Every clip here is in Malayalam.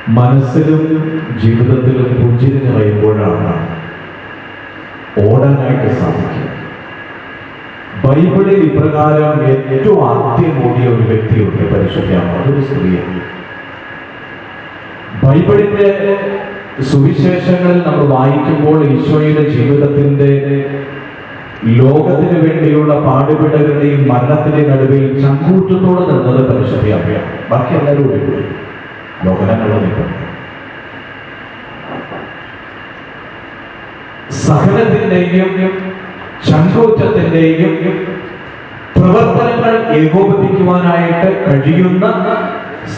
മനസ്സിലും ജീവിതത്തിലും പുഞ്ചിരി നിറയുമ്പോഴാണ് ഓടാനായിട്ട് സാധിക്കുക. ബൈബിളിൽ ഇപ്രകാരം ഏറ്റവും ആദ്യം ഓടിയ ഒരു വ്യക്തിയുണ്ട്, പരിശുദ്ധ അമ്മ. അതൊരു സ്ത്രീയാണ്. ബൈബിളിന്റെ സുവിശേഷങ്ങളിൽ നമ്മൾ വായിക്കുമ്പോൾ ഈശോയുടെ ജീവിതത്തിന്റെ ലോകത്തിന് വേണ്ടിയുള്ള പാടുപെടലുടെയും മരണത്തിന്റെ നടുവിൽ ചങ്കൂറ്റത്തോടെ നിന്നത് പരിശുദ്ധ അമ്മയാണ്. ബാക്കി എല്ലാവരും ഓടിപ്പോയി, ലോകനങ്ങളുടെ നിൽക്കുന്നു. സഹനത്തിന്റെയും ചങ്കൂറ്റത്തിന്റെയും പ്രവർത്തനങ്ങൾ ഏകോപിപ്പിക്കുവാനായിട്ട് കഴിയുന്ന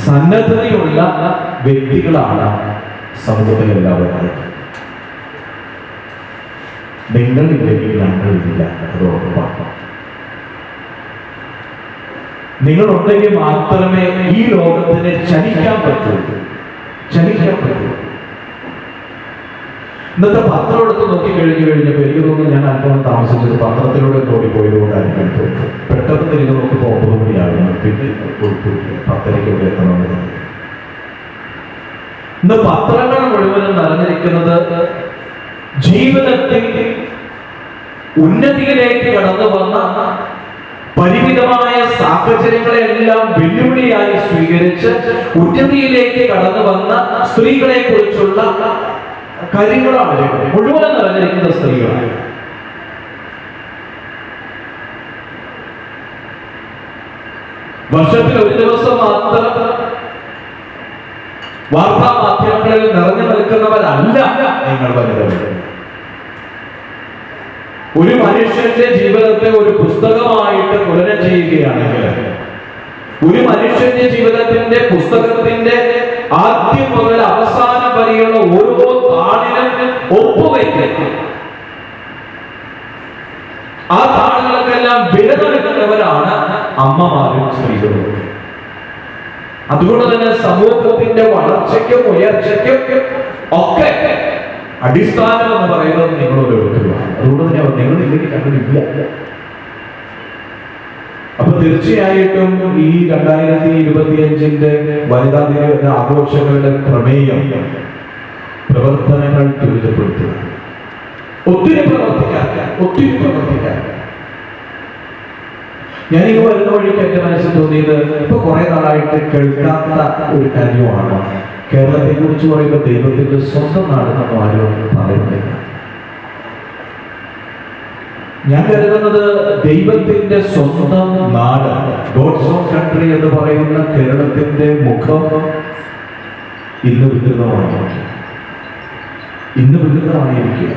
സന്നദ്ധതയുള്ള വ്യക്തികളാണ് സമൂഹത്തിൽ എല്ലാവരും. നിങ്ങളില്ലെങ്കിൽ ഞങ്ങളില്ല, അത് ഉറപ്പാണ്. നിങ്ങളുണ്ടെങ്കിൽ മാത്രമേ ഈ ലോകത്തിന് ചലിക്കാൻ പറ്റൂ. ഇന്നത്തെ പത്രം എടുത്ത് നോക്കിക്കഴിഞ്ഞപ്പോൾ എനിക്ക് തോന്നുന്നു ഞാൻ അല്പം താമസിച്ചത് പത്രത്തിലൂടെ ഓടിപ്പോയത് കൊണ്ടായിരിക്കും തോന്നുന്നു. പെട്ടെന്ന് തിരിഞ്ഞ് നോക്കുമ്പോൾ 9 മണിയാകുന്നു, പിന്നെ 10:30 എത്തണമെന്ന്. ഇന്ന് പത്രങ്ങൾ മുഴുവനും നിറഞ്ഞിരിക്കുന്നത് ജീവിതത്തിൽ ഉന്നതിയിലേക്ക് കടന്നു വന്ന പരിമിതമായ സാഹചര്യങ്ങളെല്ലാം വെല്ലുവിളിയായി സ്വീകരിച്ച് ഉന്നതിയിലേക്ക് കടന്നു വന്ന സ്ത്രീകളെ കുറിച്ചുള്ള കാര്യങ്ങളാണ് മുഴുവൻ നിറഞ്ഞിരിക്കുന്ന സ്ത്രീകളാണ്. വർഷത്തിൽ ഒരു ദിവസം മാത്രം വാർത്താ മാധ്യമങ്ങളിൽ നിറഞ്ഞു നിൽക്കുന്നവരല്ല നിങ്ങൾ വനിതകൾ. ഒരു മനുഷ്യന്റെ ജീവിതത്തെ ഒരു പുസ്തകമായിട്ട് തുലനം ചെയ്യുകയാണെങ്കിൽ, ഒരു മനുഷ്യന്റെ ജീവിതത്തിന്റെ പുസ്തകത്തിന്റെ ആദ്യം മുതൽ അവസാനം വരെയുള്ള ഓരോ താളിനും ഒപ്പുവയ്ക്കും. ആ താളുകൾക്കെല്ലാം വില നൽകുന്നവരാണ് അമ്മമാരും സ്ത്രീകളും. അതുകൊണ്ട് തന്നെ സമൂഹത്തിന്റെ വളർച്ചയ്ക്കും ഉയർച്ചയ്ക്കും ഒക്കെ അടിസ്ഥാനം എന്ന് പറയുന്നത് നിങ്ങൾ ഓരോരുത്തരുമാണ്. അതുകൊണ്ട് തന്നെ നിങ്ങളില്ലെങ്കിൽ ഞങ്ങളില്ല. അപ്പൊ തീർച്ചയായിട്ടും ഈ 2025 വനിതാ ദിന ആഘോഷങ്ങളുടെ പ്രമേയം പ്രവർത്തനങ്ങൾ ത്വരിതപ്പെടുത്തുക. ഒത്തിരി പ്രവർത്തിക്കാൻ. ഞാനിങ്ങ് വരുന്ന വഴിക്ക് എന്റെ മനസ്സിൽ തോന്നിയത്, ഇപ്പൊ കുറെ നാളായിട്ട് കേൾക്കാത്ത ഒരു കാര്യമാണ്. കേരളത്തെ കുറിച്ച് പറയുമ്പോൾ ദൈവത്തിന്റെ സ്വന്തം നാടെന്ന് ആരും പറയുന്നില്ല. ഞാൻ കരുതുന്നത് ദൈവത്തിന്റെ സ്വന്തം നാട്, ഗോഡ്സ് ഓൺ കൺട്രി എന്ന് പറയുന്ന കേരളത്തിന്റെ മുഖം ഇന്ന് വികൃതമായിരിക്കുക.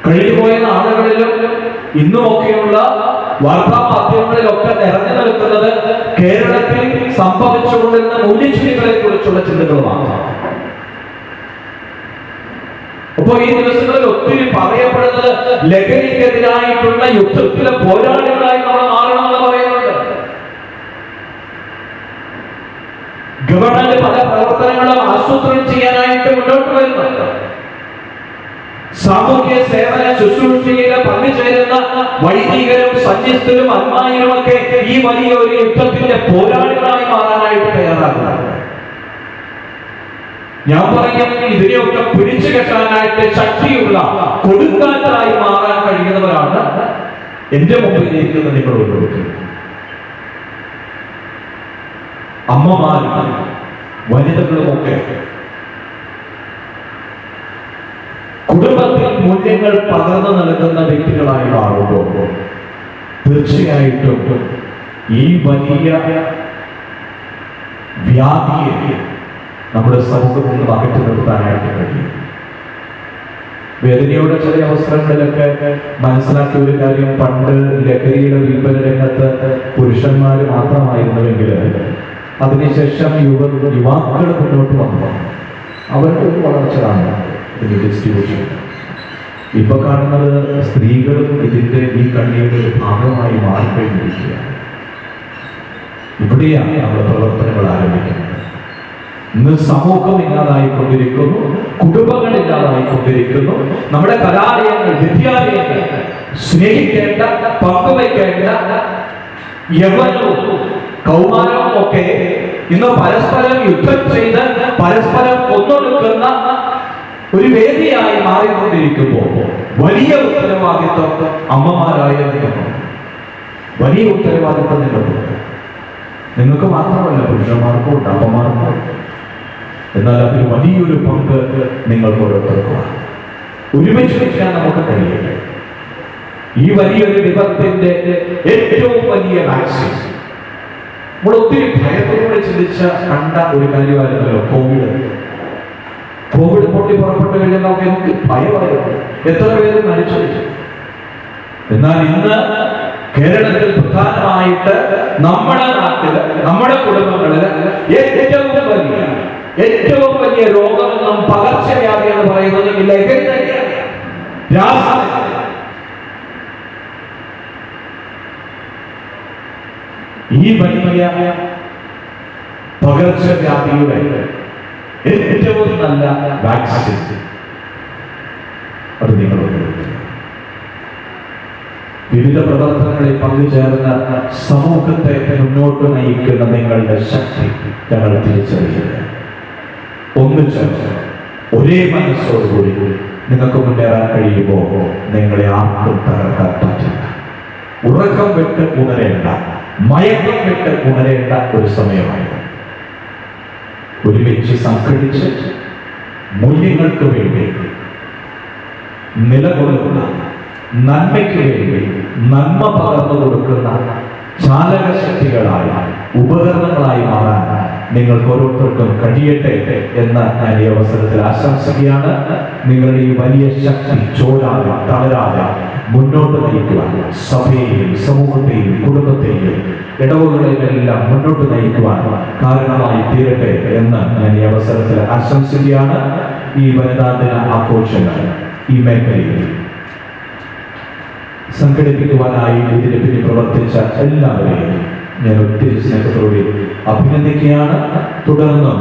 കഴിഞ്ഞുപോയ നാളുകളിലും ഇന്നുമൊക്കെയുള്ള വാർത്താ മാധ്യമങ്ങളിലൊക്കെ നിറഞ്ഞു നിൽക്കുന്നത് കേരളത്തിൽ സംഭവിച്ചുകൊണ്ടിരുന്ന മൂല്യച്യുതികളെ കുറിച്ചുള്ള ചിന്തകളുമാണ്. അപ്പോ ഈ ദിവസങ്ങളിൽ ഒത്തിരി പറയപ്പെടുന്നത് ലഹരിക്കെതിരായിട്ടുള്ള യുദ്ധത്തിലെ പോരാളികളായി നമ്മൾ മാറണമെന്ന് പറയുന്നുണ്ട്. ഗവൺമെന്റ് പല പ്രവർത്തനങ്ങളും ആസൂത്രണം ചെയ്യാനായിട്ട് മുന്നോട്ട് വരുന്നുണ്ട്. സാമൂഹ്യ സേവന ശുശ്രൂഷയിൽ പങ്കുചേരുന്ന വൈദികരും സന്യസ്തരും അന്മായിരും ഒക്കെ ഈ വലിയ ഒരു യുദ്ധത്തിന്റെ പോരാളികളായി മാറാനായിട്ട് തയ്യാറാകുന്നുണ്ട്. ഞാൻ പറയും, ഇതിനെയൊക്കെ പിടിച്ചു കെട്ടാനായിട്ട് ശക്തിയുള്ള കൊടുങ്കാറ്റായി മാറാൻ കഴിയുന്നവരാണ് എന്റെ മുമ്പിലിരിക്കുന്ന നിങ്ങൾ ഓരോരുത്തരും. അമ്മമാരും വനിതകളുമൊക്കെ കുടുംബത്തിൽ മൂല്യങ്ങൾ പകർന്നു നൽകുന്ന വ്യക്തികളായി മാറുമ്പോൾ തീർച്ചയായിട്ടും ഈ വലിയ വ്യാധിയെ നമ്മുടെ സമൂഹത്തിൽ നിന്ന് അകറ്റി നിർത്താനായിട്ട് കഴിയും. വേദനയുടെ ചില അവസരങ്ങളിലൊക്കെ മനസ്സിലാക്കിയ ഒരു കാര്യം, പണ്ട് ലഹരിയുടെ വിൽപ്പന രംഗത്ത് പുരുഷന്മാർ മാത്രമായിരുന്നുവെങ്കിൽ അതിനുശേഷം യുവാക്കൾ മുന്നോട്ട് വന്നു. അവർക്ക് ഒരു വളർച്ച കാണുന്നു ഇതിന്റെ ഡിസ്ട്രിബ്യൂഷൻ. ഇപ്പൊ കാണുന്നത് സ്ത്രീകളും ഇതിന്റെ ഈ കണ്ണിയുടെ ഭാഗമായി മാറിക്കഴിഞ്ഞിരിക്കുകയാണ്. ഇവിടെയാണ് നമ്മുടെ പ്രവർത്തനങ്ങൾ ആരംഭിക്കുന്നത്. ഇന്ന് സമൂഹം ഇല്ലാതായിക്കൊണ്ടിരിക്കുന്നു, കുടുംബങ്ങൾ ഇല്ലാതായിക്കൊണ്ടിരിക്കുന്നു. നമ്മുടെ കലാലയങ്ങൾ, വിദ്യാലയങ്ങൾ സ്നേഹിക്കേണ്ട, പങ്കുവയ്ക്കേണ്ട യൗവനവും കൗമാരവും ഒക്കെ ഇന്ന് പരസ്പരം യുദ്ധം ചെയ്ത് പല പരസ്പരം ഒന്നൊടുക്കുന്ന ഒരു വേദിയായി മാറിക്കൊണ്ടിരിക്കുമ്പോൾ വലിയ ഉത്തരവാദിത്വം അമ്മമാരായ നിങ്ങൾക്കുണ്ട്. വലിയ ഉത്തരവാദിത്വം നിങ്ങൾക്കുണ്ട്. നിങ്ങൾക്ക് മാത്രമല്ല, പുരുഷന്മാർക്കും ഉണ്ട്, അമ്മമാർക്കും ഉണ്ട്. എന്നാൽ അതിൽ വലിയൊരു പങ്ക് നിങ്ങൾക്ക് ഓരോരുത്തർക്കുമാണ്. ഒരുമിച്ച് വയ്ക്കാൻ നമുക്ക് കഴിയില്ല. ഈ വലിയൊരു വിപത്തിന്റെ ഏറ്റവും വലിയ വാക്സിൻ നമ്മൾ ഒത്തിരി ഭയത്തോടെ ചിന്തിച്ച കണ്ട ഒരു കാര്യമായിരുന്നല്ലോ കോവിഡ് പൊട്ടി പുറപ്പെട്ടു കഴിഞ്ഞാൽ നമുക്ക് എന്ത് ഭയമായിരുന്നു, എത്ര പേര് മരിച്ചു. എന്നാൽ ഇന്ന് കേരളത്തിൽ പ്രധാനമായിട്ട് നമ്മുടെ നാട്ടില്, നമ്മുടെ കുടുംബങ്ങളില് ഏറ്റവും വലിയ രോഗമെന്നും പകർച്ചവ്യാധി എന്ന് പറയുന്നത് ലഹരി തന്നെയാണ്. ഈ വലിയ പകർച്ചവ്യാധിയുടെ ഏറ്റവും നല്ല വാക്സിൻ അത് നിങ്ങൾ വിവിധ പ്രവർത്തനങ്ങളിൽ പങ്കുചേർന്ന സമൂഹത്തെ മുന്നോട്ട് നയിക്കുന്ന നിങ്ങളുടെ ശക്തി ഞങ്ങൾ തിരിച്ചറിയുക. ഒന്നിച്ച് ഒരേ മനസ്സോടുകൂടി നിങ്ങൾക്ക് മുന്നേറാൻ കഴിയുമ്പോൾ നിങ്ങളെ ആർക്കും തകർക്കാൻ പറ്റില്ല. ഉറക്കം വിട്ട് ഉണരേണ്ട, മയക്കം വിട്ട് ഉണരേണ്ട ഒരു സമയമായിരുന്നു. ഒരുമിച്ച് സംഘടിച്ച് മൂല്യങ്ങൾക്ക് വേണ്ടി നിലകൊള്ളുന്ന, നന്മയ്ക്ക് വേണ്ടി നന്മ പകർന്നു കൊടുക്കുന്ന ചാലക ശക്തികളായി, ഉപകരണങ്ങളായി മാറാൻ നിങ്ങൾക്ക് ഓരോരുത്തർക്കും കഴിയട്ടെ എന്ന് ഞാൻ ഈ അവസരത്തിൽ ആശംസിക്കുകയാണ്. നിങ്ങളുടെ ഈ വലിയ ശക്തി ചോരാതെ തളരാതെ മുന്നോട്ട് നയിക്കുവാൻ, സഭയെയും സമൂഹത്തെയും കുടുംബത്തെയും ഇടവുകളെല്ലാം മുന്നോട്ട് നയിക്കുവാൻ കാരണമായി തീരട്ടെ എന്ന് ഞാൻ ഈ അവസരത്തിൽ ആശംസിക്കുകയാണ്. ഈ വനിതാ ദിന ആഘോഷങ്ങൾ ഈ മേഖലയിൽ സംഘടിപ്പിക്കുവാനായി ഇതിന് പിന്നിൽ പ്രവർത്തിച്ച എല്ലാവരെയും ഞാൻ ഒത്തിരി സ്നേഹത്തോടെ അഭിനന്ദിക്കുകയാണ്. തുടർന്ന്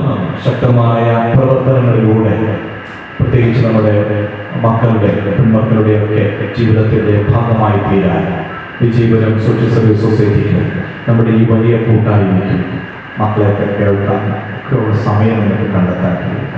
ശക്തമായ പ്രവർത്തനങ്ങളിലൂടെ പ്രത്യേകിച്ച് നമ്മുടെ മക്കളുടെ, പെൺമക്കളുടെ ഒക്കെ ജീവിതത്തിന്റെ ഭാഗമായി തീരാൻ വിജയപുരം സോഷ്യൽ സർവീസ് സൊസൈറ്റിക്ക് നമ്മുടെ ഈ വലിയ കൂട്ടായ്മയ്ക്ക് മക്കളെയൊക്കെ കേൾക്കാൻ ഒക്കെ ഉള്ള സമയം നമുക്ക് കണ്ടെത്താൻ കഴിയും.